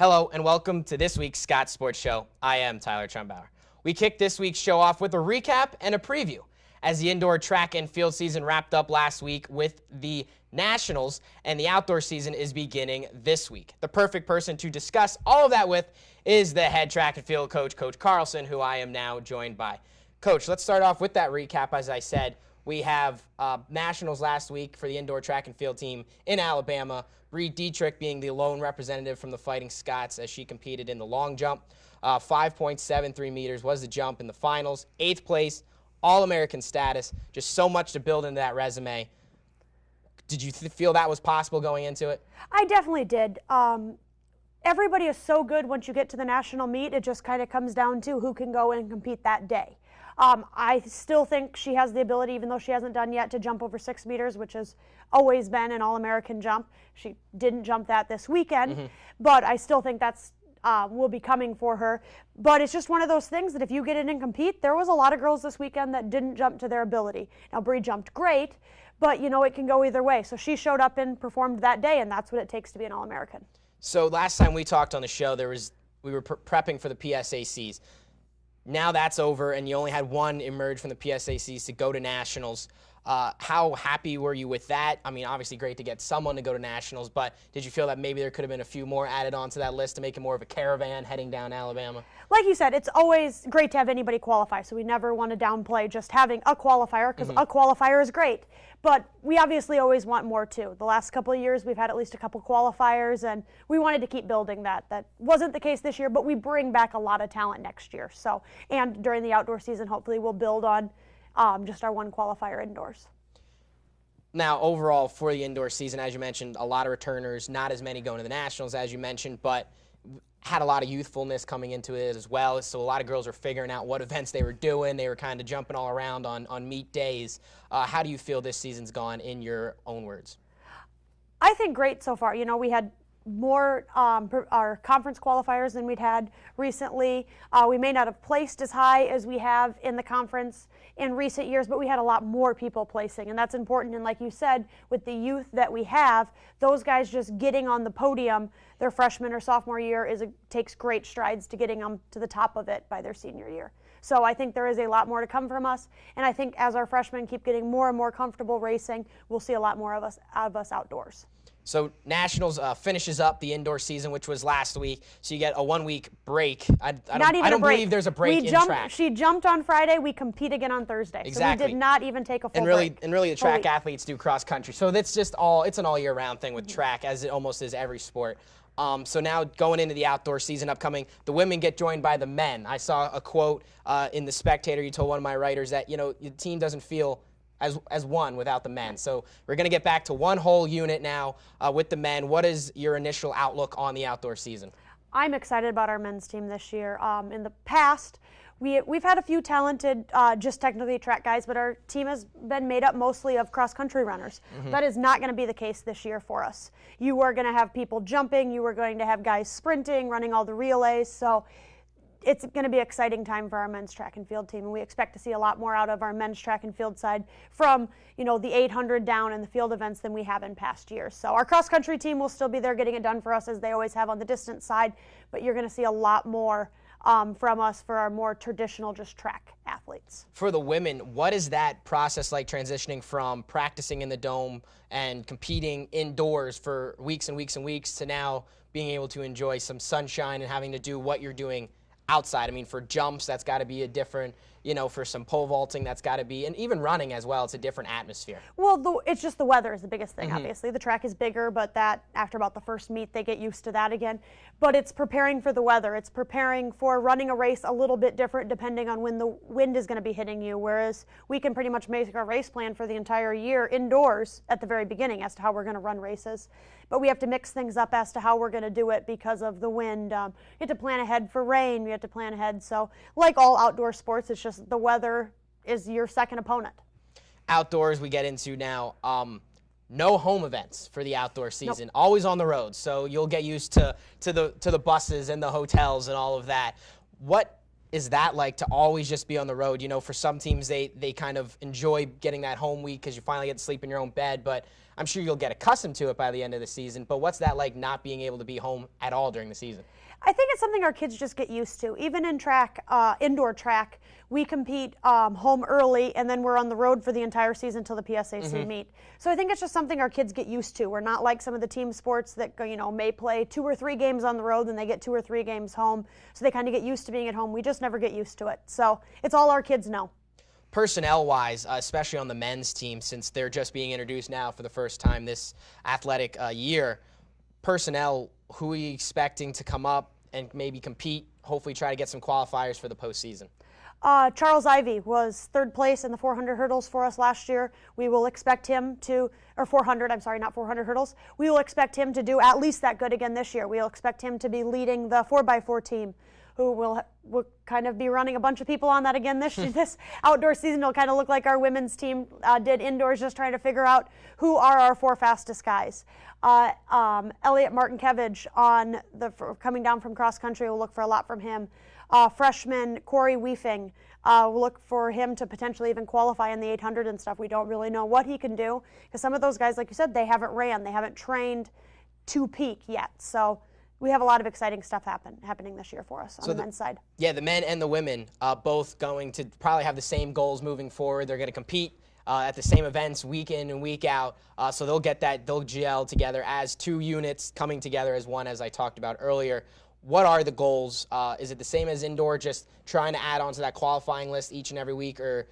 Hello and welcome to this week's Scots Sports Show. I am Tyler Trumbauer. We kicked this week's show off with a recap and a preview as the indoor track and field season wrapped up last week with the Nationals, and the outdoor season is beginning this week. The perfect person to discuss all of that with is the head track and field coach, Coach Carlson, who I am now joined by. Coach, let's start off with that recap. As I said, we have Nationals last week for the indoor track and field team in Alabama. Bree Dietrich being the lone representative from the Fighting Scots as she competed in the long jump. 5.73 meters was the jump in the finals. 8th place, All-American status. Just so much to build into that resume. Did you feel that was possible going into it? I definitely did. Everybody is so good once you get to the national meet. It just kind of comes down to who can go and compete that day. I still think she has the ability, even though she hasn't done yet, to jump over 6 meters, which has always been an All-American jump. She didn't jump that this weekend, but I still think that's will be coming for her. But it's just one of those things that if you get in and compete, there was a lot of girls this weekend that didn't jump to their ability. Now, Bree jumped great, but, you know, it can go either way. So she showed up and performed that day, and that's what it takes to be an All-American. So last time we talked on the show, we were prepping for the PSACs. Now that's over, and you only had one emerge from the PSACs to go to Nationals. How happy were you with that? I mean, obviously great to get someone to go to Nationals, but did you feel that maybe there could have been a few more added onto that list to make it more of a caravan heading down Alabama? Like you said, it's always great to have anybody qualify, so we never want to downplay just having a qualifier, because a qualifier is great. But we obviously always want more, too. The last couple of years, we've had at least a couple qualifiers, and we wanted to keep building that. That wasn't the case this year, but we bring back a lot of talent next year. So, and during the outdoor season, hopefully we'll build on just our one qualifier indoors. Now, overall, for the indoor season, as you mentioned, a lot of returners, not as many going to the Nationals, as you mentioned, but had a lot of youthfulness coming into it as well. So a lot of girls were figuring out what events they were doing. They were kind of jumping all around on meet days. How do you feel this season's gone, in your own words? I think great so far. You know, we had more our conference qualifiers than we'd had recently. We may not have placed as high as we have in the conference in recent years, but we had a lot more people placing, and that's important. And like you said, with the youth that we have, those guys just getting on the podium their freshman or sophomore year takes great strides to getting them to the top of it by their senior year. So I think there is a lot more to come from us, and I think as our freshmen keep getting more and more comfortable racing, we'll see a lot more of us outdoors. So Nationals finishes up the indoor season, which was last week. So you get a 1-week break. I don't believe there's a break in track. She jumped on Friday. We compete again on Thursday. Exactly. So we did not even take a full break. And really the track athletes do cross country. So that's just it's an all year round thing with track, as it almost is every sport. So now going into the outdoor season upcoming, the women get joined by the men. I saw a quote in The Spectator. You told one of my writers that, you know, the team doesn't feel as one without the men. So we're going to get back to one whole unit now with the men. What is your initial outlook on the outdoor season? I'm excited about our men's team this year. In the past, we've had a few talented, just technically track guys, but our team has been made up mostly of cross-country runners. That is not going to be the case this year for us. You are going to have people jumping. You are going to have guys sprinting, running all the relays. So it's going to be an exciting time for our men's track and field team, and we expect to see a lot more out of our men's track and field side from, you know, the 800 down and the field events than we have in past years. So our cross-country team will still be there getting it done for us, as they always have on the distance side, but you're going to see a lot more from us for our more traditional just track athletes. For the women, what is that process like, transitioning from practicing in the dome and competing indoors for weeks and weeks and weeks to now being able to enjoy some sunshine and having to do what you're doing outside? I mean, for jumps, that's got to be a different, you know, for some pole vaulting, that's got to be, and even running as well, it's a different atmosphere. Well, it's just the weather is the biggest thing, obviously. The track is bigger, but that, after about the first meet, they get used to that again. But it's preparing for the weather. It's preparing for running a race a little bit different depending on when the wind is going to be hitting you, whereas we can pretty much make our race plan for the entire year indoors at the very beginning as to how we're going to run races. But we have to mix things up as to how we're going to do it because of the wind. You have to plan ahead for rain. We have to plan ahead. So like all outdoor sports, it's just the weather is your second opponent. Outdoors we get into now. No home events for the outdoor season. Nope. Always on the road. So you'll get used to the buses and the hotels and all of that. What is that like to always just be on the road? You know, for some teams, they kind of enjoy getting that home week because you finally get to sleep in your own bed, but I'm sure you'll get accustomed to it by the end of the season. But what's that like, not being able to be home at all during the season? I think it's something our kids just get used to. Even in track, indoor track, we compete home early, and then we're on the road for the entire season until the PSAC meet. So I think it's just something our kids get used to. We're not like some of the team sports that may play 2 or 3 games on the road, and they get 2 or 3 games home. So they kind of get used to being at home. We just never get used to it. So it's all our kids know. Personnel-wise, especially on the men's team, since they're just being introduced now for the first time this athletic year, personnel, who are you expecting to come up and maybe compete, hopefully try to get some qualifiers for the postseason? Charles Ivy was 3rd place in the 400 hurdles for us last year. We will expect him to, or 400, I'm sorry, not 400 hurdles. We will expect him to do at least that good again this year. We'll expect him to be leading the 4x4 team, who will kind of be running a bunch of people on that again this outdoor season. It'll kind of look like our women's team did indoors, just trying to figure out who are our 4 fastest guys. Elliot Martinkevich coming down from cross country, will look for a lot from him. Freshman Corey Weefing, we'll look for him to potentially even qualify in the 800 and stuff. We don't really know what he can do, because some of those guys, like you said, they haven't ran, they haven't trained to peak yet. So we have a lot of exciting stuff happening this year for us on the men's side. Yeah, the men and the women both going to probably have the same goals moving forward. They're going to compete at the same events week in and week out, so they'll gel together as 2 units coming together as one, as I talked about earlier. What are the goals? Is it the same as indoor, just trying to add on to that qualifying list each and every week, or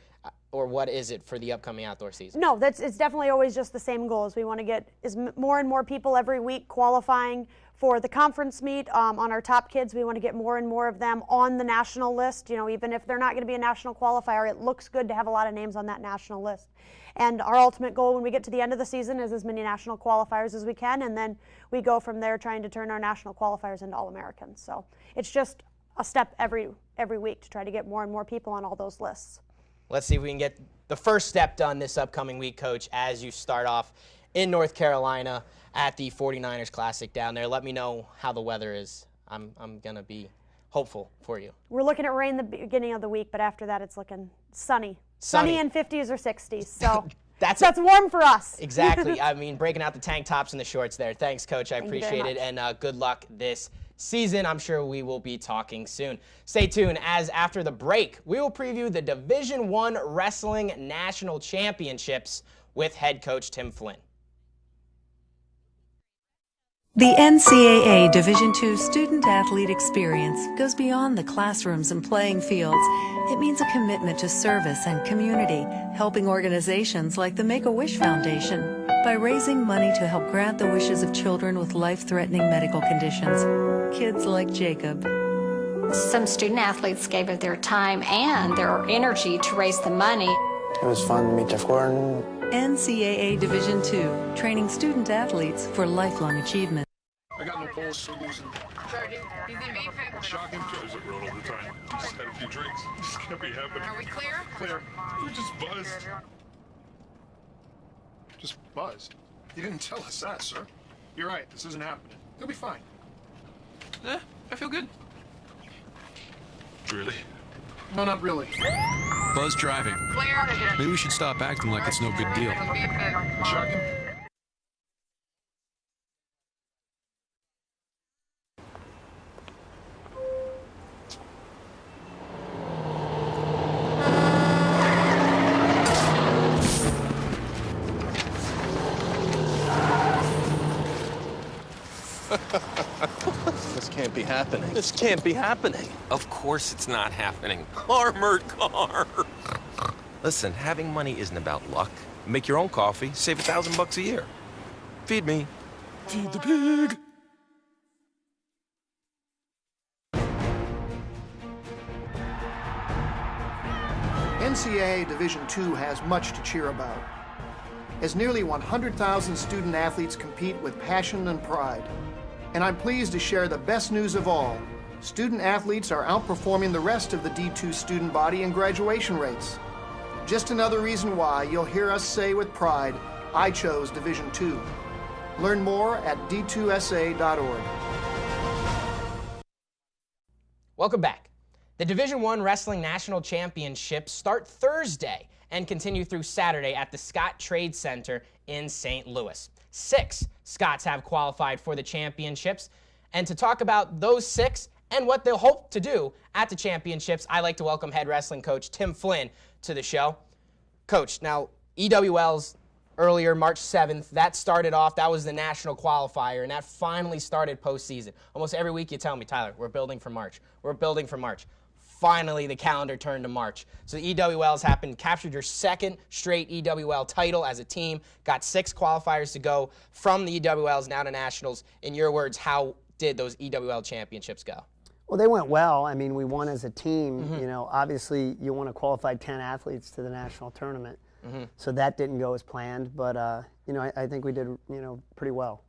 what is it for the upcoming outdoor season? No, it's definitely always just the same goals. We want to get more and more people every week qualifying for the conference meet. On our top kids, we want to get more and more of them on the national list. Even if they're not going to be a national qualifier, it looks good to have a lot of names on that national list. And our ultimate goal when we get to the end of the season is as many national qualifiers as we can, and then we go from there trying to turn our national qualifiers into All-Americans. So it's just a step every week to try to get more and more people on all those lists. Let's see if we can get the first step done this upcoming week, Coach, as you start off in North Carolina at the 49ers Classic down there. Let me know how the weather is. I'm going to be hopeful for you. We're looking at rain the beginning of the week, but after that it's looking sunny. Sunny in 50s or 60s, so that's warm for us. Exactly. I mean, breaking out the tank tops and the shorts there. Thanks, Coach. I appreciate it, and good luck this season. I'm sure we will be talking soon. Stay tuned, as after the break, we will preview the Division I Wrestling National Championships with head coach Tim Flynn. The NCAA Division II student-athlete experience goes beyond the classrooms and playing fields. It means a commitment to service and community, helping organizations like the Make-A-Wish Foundation by raising money to help grant the wishes of children with life-threatening medical conditions. Kids like Jacob. Some student-athletes gave of their time and their energy to raise the money. It was fun to meet Jeff Gordon. NCAA Division II, training student-athletes for lifelong achievement. I got no pulse for losing. Shocking. Drives it road all the time. Just had a few drinks. This can't be happening. Are we clear? Clear. We just buzzed. Just buzzed? You didn't tell us that, sir. You're right. This isn't happening. You'll be fine. I feel good. Really? No, not really. Buzz driving. Clear. Maybe we should stop acting like it's no big deal. Shocking. This can't be happening. This can't be happening. Of course it's not happening. Armored car. Listen, having money isn't about luck. Make your own coffee, save $1,000 a year. Feed me. Feed the pig. NCAA Division II has much to cheer about, as nearly 100,000 student athletes compete with passion and pride. And I'm pleased to share the best news of all. Student athletes are outperforming the rest of the D2 student body in graduation rates. Just another reason why you'll hear us say with pride, I chose Division II. Learn more at d2sa.org. Welcome back. The Division I Wrestling National Championships start Thursday and continue through Saturday at the Scott Trade Center in St. Louis. 6 Scots have qualified for the championships, And to talk about those 6 and what they'll hope to do at the championships, I'd like to welcome head wrestling coach Tim Flynn to the show. Coach, now EWL's earlier, March 7th, that started off, that was the national qualifier, and that finally started postseason. Almost every week you tell me, Tyler, we're building for March. We're building for March. Finally, the calendar turned to March. So the EWL's happened, captured your 2nd straight EWL title as a team, got 6 qualifiers to go from the EWLs now to nationals. In your words, how did those EWL championships go? Well, they went well. I mean, we won as a team. You know, obviously you want to qualify 10 athletes to the national tournament. So that didn't go as planned, but you know, I think we did, you know, pretty well.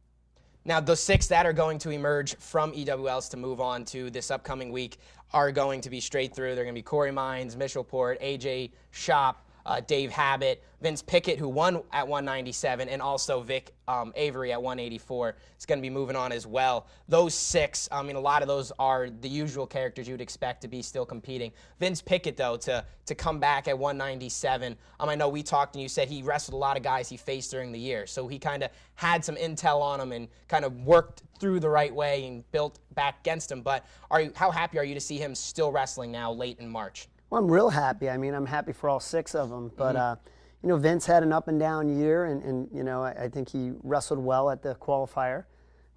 Now, the 6 that are going to emerge from EWLs to move on to this upcoming week are going to be straight through. They're going to be Corey Mines, Mitchell Port, AJ Shop, Dave Habit, Vince Pickett, who won at 197, and also Vic Avery at 184. It's going to be moving on as well. Those 6, I mean, a lot of those are the usual characters you'd expect to be still competing. Vince Pickett, though, to come back at 197, I know we talked and you said he wrestled a lot of guys he faced during the year, so he kind of had some intel on him and kind of worked through the right way and built back against him. But how happy are you to see him still wrestling now late in March? Well, I'm real happy. I mean, I'm happy for all 6 of them. But, you know, Vince had an up and down year, and you know, I think he wrestled well at the qualifier,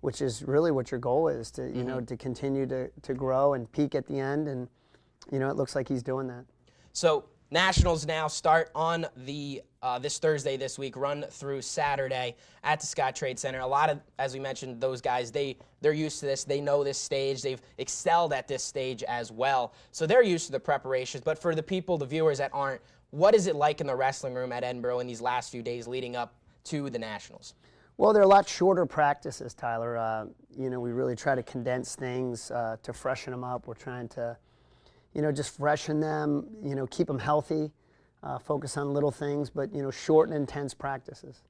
which is really what your goal is, to, you know, to continue to grow and peak at the end. And, you know, it looks like he's doing that. So nationals now start on the this Thursday this week, run through Saturday at the Scott Trade Center. A lot of, as we mentioned, those guys, they're used to this. They know this stage. They've excelled at this stage as well. So they're used to the preparations. But for the people, the viewers that aren't, what is it like in the wrestling room at Edinboro in these last few days leading up to the nationals? Well, they're a lot shorter practices, Tyler. You know, we really try to condense things to freshen them up. We're trying to, you know, just freshen them, you know, keep them healthy, focus on little things, but, you know, short and intense practices.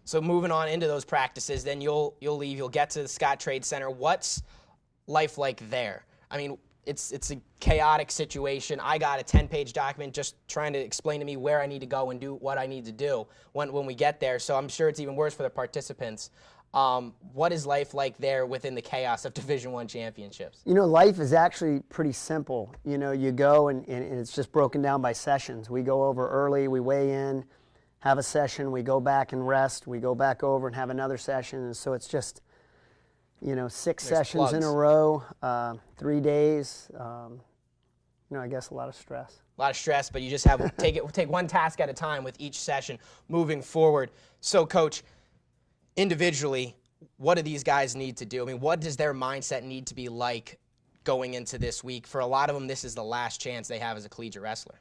So moving on into those practices, then you'll leave, you'll get to the Scott Trade Center. What's life like there? I mean, it's a chaotic situation. I got a 10-page document just trying to explain to me where I need to go and do what I need to do when we get there. So I'm sure it's even worse for the participants. What is life like there within the chaos of Division I championships? You know, life is actually pretty simple. You know, you go and it's just broken down by sessions. We go over early, we weigh in, have a session, we go back and rest, we go back over and have another session. And so it's just, you know, 6 sessions in a row, 3 days. You know, I guess a lot of stress. A lot of stress, but you just have take one task at a time with each session moving forward. So, Coach, individually, what do these guys need to do? I mean, what does their mindset need to be like going into this week? For a lot of them, this is the last chance they have as a collegiate wrestler.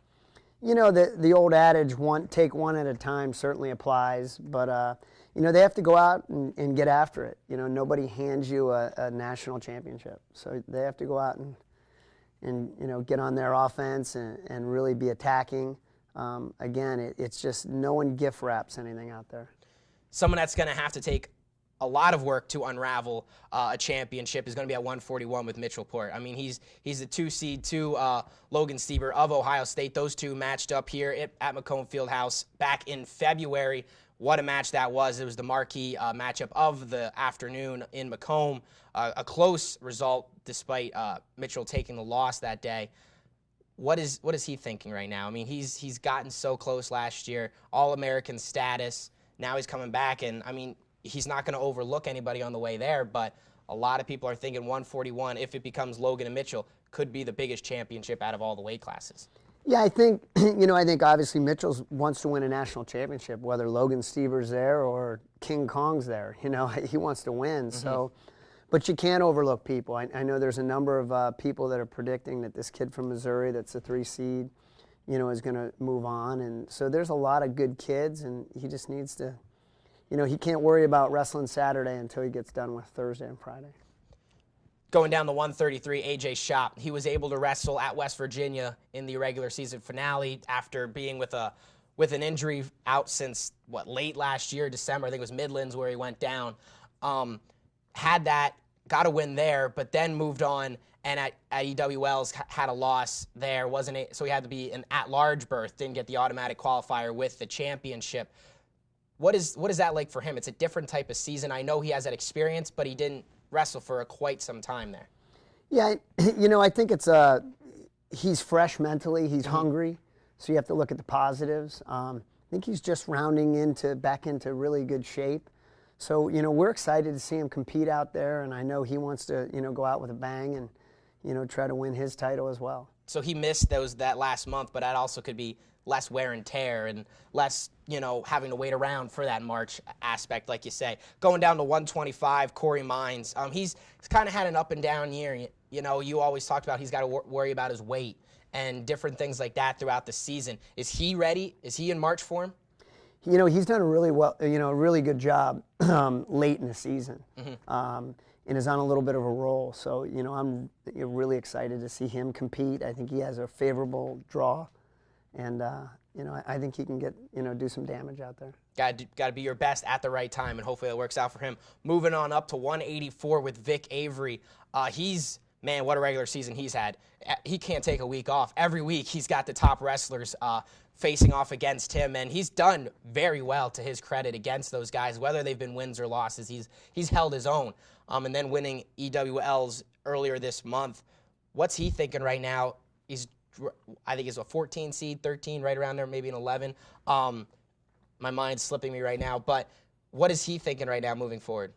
You know, the old adage, take one at a time, certainly applies, but, you know, they have to go out and get after it. You know, nobody hands you a national championship, so they have to go out and you know, get on their offense and really be attacking. Again, it's just no one gift wraps anything out there. Someone that's going to have to take a lot of work to unravel a championship is going to be at 141 with Mitchell Port. I mean, he's the 2 seed to Logan Stieber of Ohio State. Those two matched up here at Macomb Fieldhouse back in February. What a match that was. It was the marquee matchup of the afternoon in Macomb. A close result despite Mitchell taking the loss that day. What is he thinking right now? I mean, he's gotten so close last year, All-American status. Now he's coming back, and I mean, he's not going to overlook anybody on the way there, but a lot of people are thinking 141, if it becomes Logan and Mitchell, could be the biggest championship out of all the weight classes. Yeah, I think, you know, I think obviously Mitchell wants to win a national championship, whether Logan Stieber's there or King Kong's there. You know, he wants to win. So, but you can't overlook people. I know there's a number of people that are predicting that this kid from Missouri that's a 3 seed, you know, is going to move on. And so there's a lot of good kids, and he just needs to, you know, he can't worry about wrestling Saturday until he gets done with Thursday and Friday. Going down the 133, AJ Shop, he was able to wrestle at West Virginia in the regular season finale after being with an injury out since, late last year, December. I think it was Midlands where he went down. Had that, got a win there, but then moved on and at EWLs had a loss there. So he had to be an at-large berth, didn't get the automatic qualifier with the championship. What is that like for him? It's a different type of season. I know he has that experience, but he didn't wrestle for quite some time there. Yeah, I think it's he's fresh mentally. He's hungry, so you have to look at the positives. I think he's just rounding back into really good shape. So, we're excited to see him compete out there, and I know he wants to, go out with a bang and, try to win his title as well. So he missed that last month, but that also could be less wear and tear and less, having to wait around for that March aspect, like you say. Going down to 125, Corey Mines. He's kind of had an up and down year. You always talked about he's got to worry about his weight and different things like that throughout the season. Is he ready? Is he in March form? He's done a really good job late in the season, and is on a little bit of a roll. So, I'm really excited to see him compete. I think he has a favorable draw, and I think he can do some damage out there. Got to be your best at the right time, and hopefully it works out for him. Moving on up to 184 with Vic Avery. Man, what a regular season he's had. He can't take a week off. Every week he's got the top wrestlers facing off against him, and he's done very well, to his credit, against those guys, whether they've been wins or losses. He's held his own, and then winning EWLs earlier this month. What's he thinking right now? I think he's a 14 seed, 13, right around there, maybe an 11. My mind's slipping me right now, but what is he thinking right now moving forward?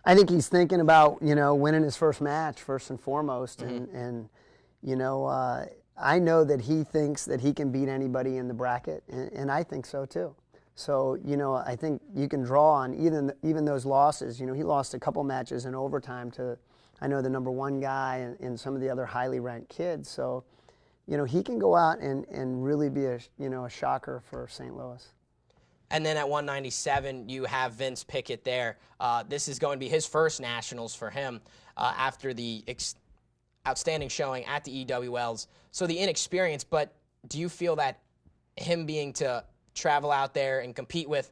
I think he's thinking about, winning his first match first and foremost, and I know that he thinks that he can beat anybody in the bracket, and I think so too. So, I think you can draw on even those losses. He lost a couple matches in overtime to, I know, the number one guy and some of the other highly ranked kids. So, he can go out and really be a shocker for St. Louis. And then at 197, you have Vince Pickett there. This is going to be his first nationals for him after the outstanding showing at the EWLs. So the inexperience, but do you feel that him being to travel out there and compete with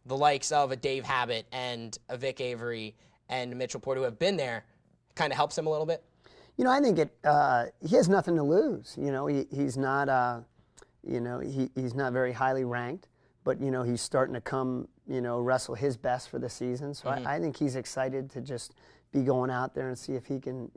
the likes of a Dave Habit and a Vic Avery and Mitchell Porter who have been there kind of helps him a little bit? I think he has nothing to lose. He's not, he's not very highly ranked. But, he's starting to come, wrestle his best for the season. So I think he's excited to just be going out there and see if he can,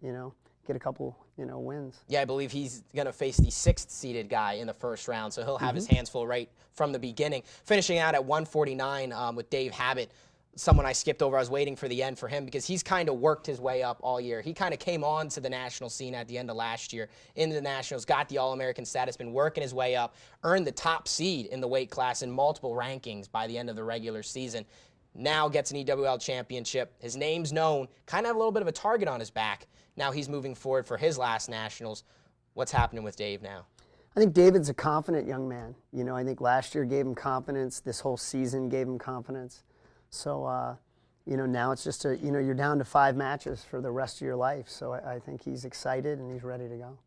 get a couple, wins. Yeah, I believe he's going to face the 6th-seeded guy in the first round, so he'll have his hands full right from the beginning. Finishing out at 149 with Dave Habit, someone I skipped over. I was waiting for the end for him because he's kind of worked his way up all year. He kind of came on to the national scene at the end of last year into the Nationals, got the All-American status, been working his way up, earned the top seed in the weight class in multiple rankings by the end of the regular season. Now gets an EWL championship. His name's known, kind of have a little bit of a target on his back. Now he's moving forward for his last nationals. What's happening with Dave now? I think David's a confident young man. I think last year gave him confidence. This whole season gave him confidence. So, now it's just you're down to 5 matches for the rest of your life. So I think he's excited and he's ready to go.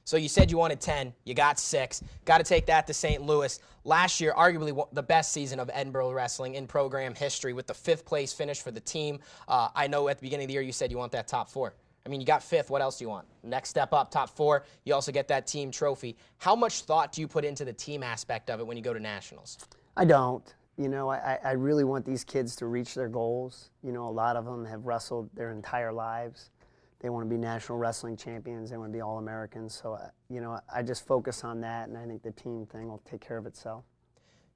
So you said you wanted 10. You got 6. Got to take that to St. Louis. Last year, arguably the best season of Edinboro wrestling in program history with the 5th place finish for the team. I know at the beginning of the year you said you want that top 4. I mean, you got 5th. What else do you want? Next step up, top 4. You also get that team trophy. How much thought do you put into the team aspect of it when you go to nationals? I don't. I really want these kids to reach their goals. A lot of them have wrestled their entire lives. They want to be national wrestling champions. They want to be All-Americans. So, I just focus on that, and I think the team thing will take care of itself.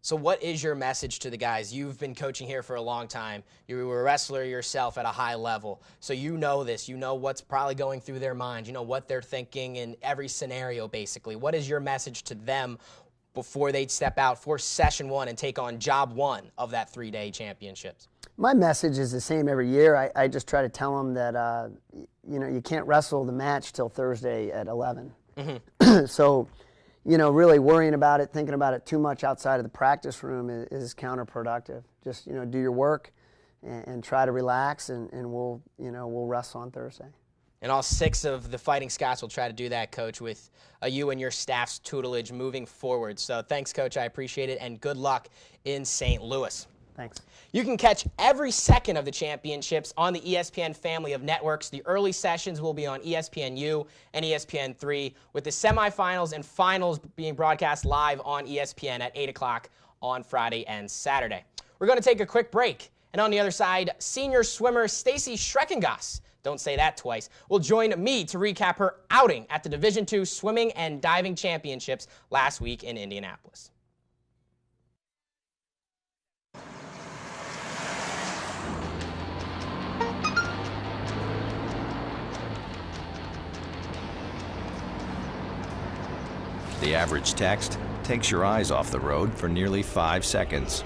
So what is your message to the guys? You've been coaching here for a long time. You were a wrestler yourself at a high level. So you know this. You know what's probably going through their minds. You know what they're thinking in every scenario, basically. What is your message to them before they step out for session 1 and take on job 1 of that 3-day championships? My message is the same every year. I just try to tell them that, you can't wrestle the match till Thursday at 11. So, really worrying about it, thinking about it too much outside of the practice room is counterproductive. Just, do your work and try to relax, and we'll wrestle on Thursday. And all 6 of the Fighting Scots will try to do that, Coach, with you and your staff's tutelage moving forward. So thanks, Coach. I appreciate it, and good luck in St. Louis. Thanks. You can catch every second of the championships on the ESPN family of networks. The early sessions will be on ESPNU and ESPN3, with the semifinals and finals being broadcast live on ESPN at 8 o'clock on Friday and Saturday. We're going to take a quick break. And on the other side, senior swimmer Staci Schrecongost Don't say that twice, will join me to recap her outing at the Division II Swimming and Diving Championships last week in Indianapolis. The average text takes your eyes off the road for nearly 5 seconds.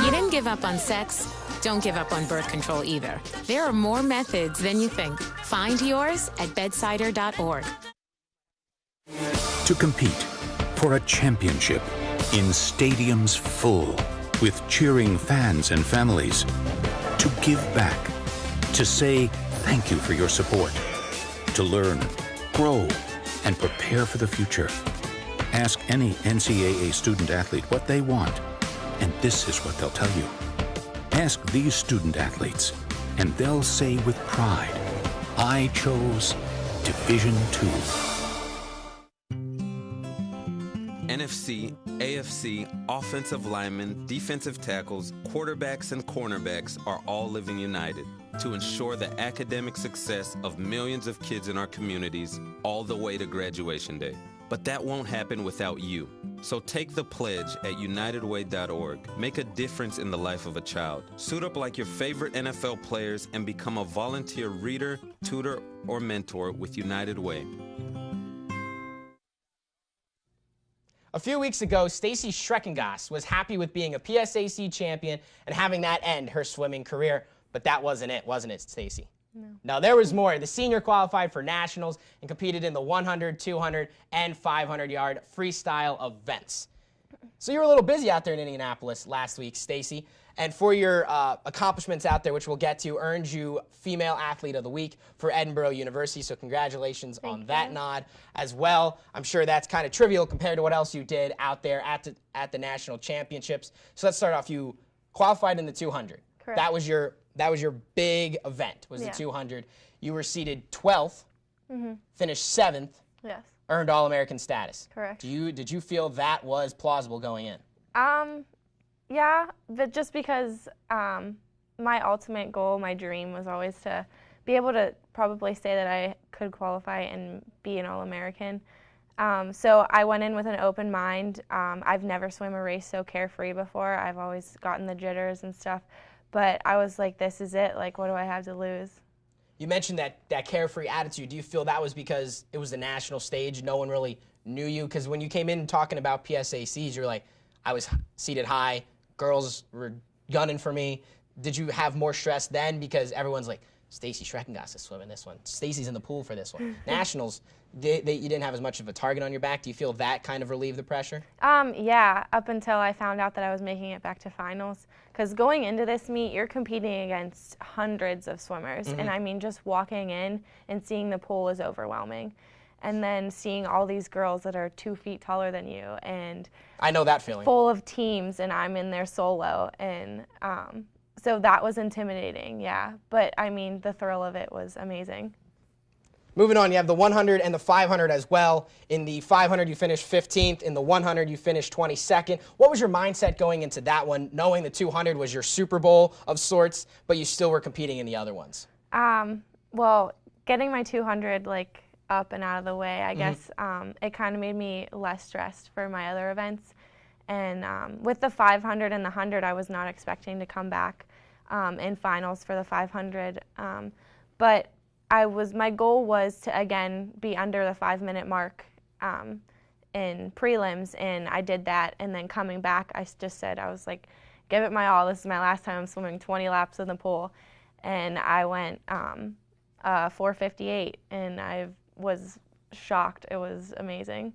You didn't give up on sex. Don't give up on birth control either. There are more methods than you think. Find yours at bedsider.org. To compete for a championship in stadiums full with cheering fans and families. To give back. To say thank you for your support. To learn, grow, and prepare for the future. Ask any NCAA student athlete what they want, and this is what they'll tell you. Ask these student athletes, and they'll say with pride, I chose Division II. NFC, AFC, offensive linemen, defensive tackles, quarterbacks, and cornerbacks are all living united to ensure the academic success of millions of kids in our communities all the way to graduation day. But that won't happen without you. So take the pledge at unitedway.org. Make a difference in the life of a child. Suit up like your favorite NFL players and become a volunteer reader, tutor, or mentor with United Way. A few weeks ago, Staci Schrecongost was happy with being a PSAC champion and having that end her swimming career. But that wasn't it, Staci? No, there was more. The senior qualified for nationals and competed in the 100, 200, and 500-yard freestyle events. So you were a little busy out there in Indianapolis last week, Staci. And for your accomplishments out there, which we'll get to, earned you Female Athlete of the Week for Edinboro University. So congratulations on that nod as well. I'm sure that's kind of trivial compared to what else you did out there at the national championships. So let's start off. You qualified in the 200. Correct. That was your big event, was the 200. You were seated 12th, finished 7th, Yes. earned All-American status. Correct. Did you feel that was plausible going in? Yeah, but just because my ultimate goal, my dream was always to be able to probably say that I could qualify and be an All-American. So I went in with an open mind. I've never swum a race so carefree before. I've always gotten the jitters and stuff. But I was like, this is it. Like, what do I have to lose? You mentioned that carefree attitude. Do you feel that was because it was the national stage, no one really knew you? Because when you came in talking about PSACs, you're like, I was seated high, girls were gunning for me. Did you have more stress then? Because everyone's like, Staci Schrecongost is swimming this one. Staci's in the pool for this one. Nationals, you didn't have as much of a target on your back. Do you feel that kind of relieved the pressure? Yeah, up until I found out that I was making it back to finals. Because going into this meet, you're competing against hundreds of swimmers. And I mean, just walking in and seeing the pool is overwhelming. And then seeing all these girls that are 2 feet taller than you, and I know that feeling. Full of teams, and I'm in there solo, and so that was intimidating, yeah. But I mean, the thrill of it was amazing. Moving on, you have the 100 and the 500 as well. In the 500, you finished 15th. In the 100, you finished 22nd. What was your mindset going into that one, knowing the 200 was your Super Bowl of sorts, but you still were competing in the other ones? Well, getting my 200 like up and out of the way, I guess it kind of made me less stressed for my other events. And with the 500 and the 100, I was not expecting to come back in finals for the 500. But my goal was to, again, be under the 5-minute mark in prelims, and I did that. And then coming back, I just said, I was like, give it my all. This is my last time I'm swimming 20 laps in the pool. And I went 4:58, and I was shocked. It was amazing.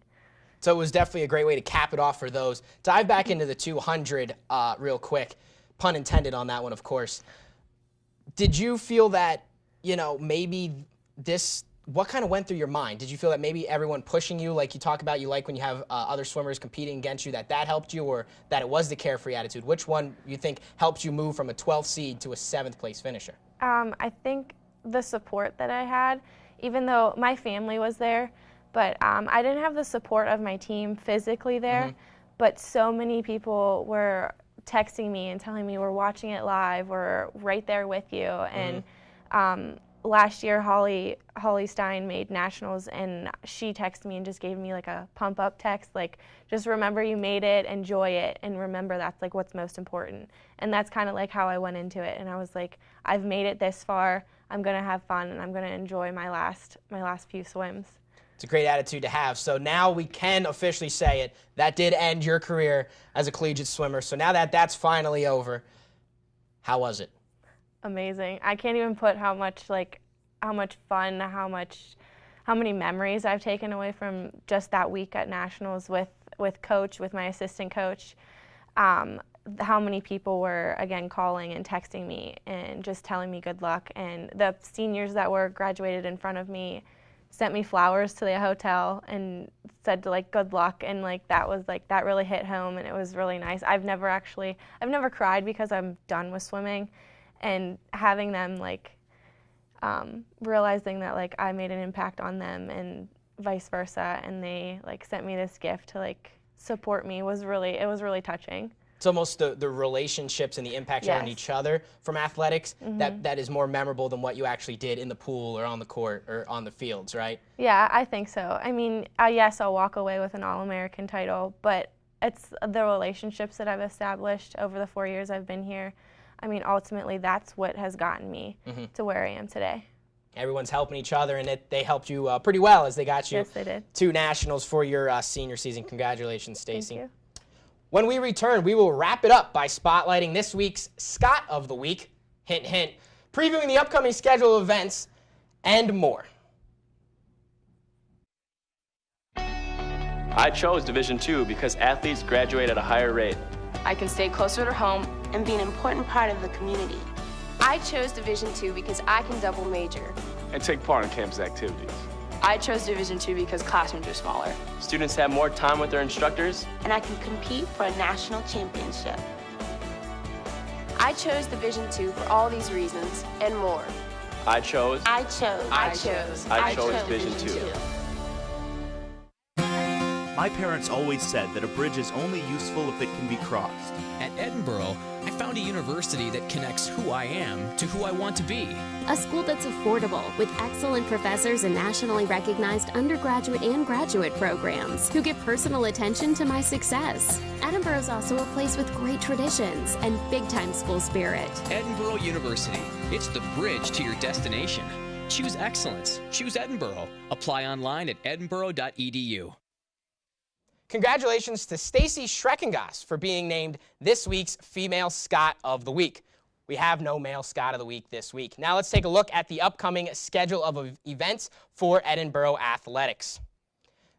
So it was definitely a great way to cap it off for those. Dive back into the 200 real quick. Pun intended on that one, of course. Did you feel that, you know, maybe this, what kind of went through your mind? Did you feel that maybe everyone pushing you, like you talk about, you like when you have other swimmers competing against you, that helped you, or that it was the carefree attitude? Which one you think helped you move from a 12th seed to a 7th place finisher? I think the support that I had, even though my family was there, but I didn't have the support of my team physically there, but so many people were texting me and telling me we're watching it live, we're right there with you. And last year, Holly Stein made nationals, and she texted me and just gave me like a pump up text, like, just remember you made it, enjoy it, and remember that's like what's most important. And that's kind of like how I went into it. And I was like, I've made it this far, I'm gonna have fun, and I'm gonna enjoy my last few swims. It's a great attitude to have. So now we can officially say it. That did end your career as a collegiate swimmer. So now that that's finally over, how was it? Amazing. I can't even put how much fun, how many memories I've taken away from just that week at nationals with coach, with my assistant coach. How many people were, again, calling and texting me and just telling me good luck. And the seniors that were graduated in front of me sent me flowers to the hotel and said like good luck, and like that really hit home, and it was really nice. I've never cried because I'm done with swimming, and having them like realizing that like I made an impact on them and vice versa, and they like sent me this gift to like support me was really touching. It's almost the relationships and the impact you have on each other from athletics that is more memorable than what you actually did in the pool or on the court or on the fields, right? Yeah, I think so. I mean, yes, I'll walk away with an All-American title, but it's the relationships that I've established over the 4 years I've been here. I mean, ultimately, that's what has gotten me to where I am today. Everyone's helping each other, and they helped you pretty well as they got you yes, they did. 2 nationals for your senior season. Congratulations, Staci. Thank you. When we return, we will wrap it up by spotlighting this week's Scot of the Week, hint, hint, previewing the upcoming schedule of events, and more. I chose Division II because athletes graduate at a higher rate. I can stay closer to home and be an important part of the community. I chose Division II because I can double major and take part in campus activities. I chose Division II because classrooms are smaller. Students have more time with their instructors. And I can compete for a national championship. I chose Division II for all these reasons and more. I chose Division II. My parents always said that a bridge is only useful if it can be crossed. At Edinboro, I found a university that connects who I am to who I want to be. A school that's affordable, with excellent professors and nationally recognized undergraduate and graduate programs who give personal attention to my success. Edinboro is also a place with great traditions and big-time school spirit. Edinboro University. It's the bridge to your destination. Choose excellence. Choose Edinboro. Apply online at edinboro.edu. Congratulations to Staci Schrecongost for being named this week's Female Scot of the Week. We have no male Scot of the Week this week. Now let's take a look at the upcoming schedule of events for Edinboro Athletics.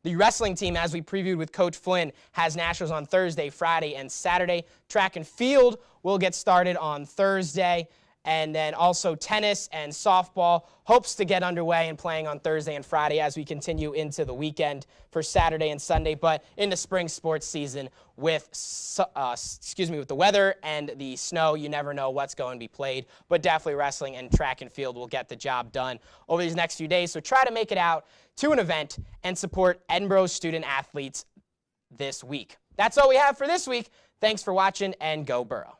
The wrestling team, as we previewed with Coach Flynn, has nationals on Thursday, Friday, and Saturday. Track and field will get started on Thursday. And then also tennis and softball hopes to get underway and playing on Thursday and Friday as we continue into the weekend for Saturday and Sunday. But in the spring sports season with the weather and the snow, you never know what's going to be played. But definitely wrestling and track and field will get the job done over these next few days. So try to make it out to an event and support Edinboro student athletes this week. That's all we have for this week. Thanks for watching, and go Borough.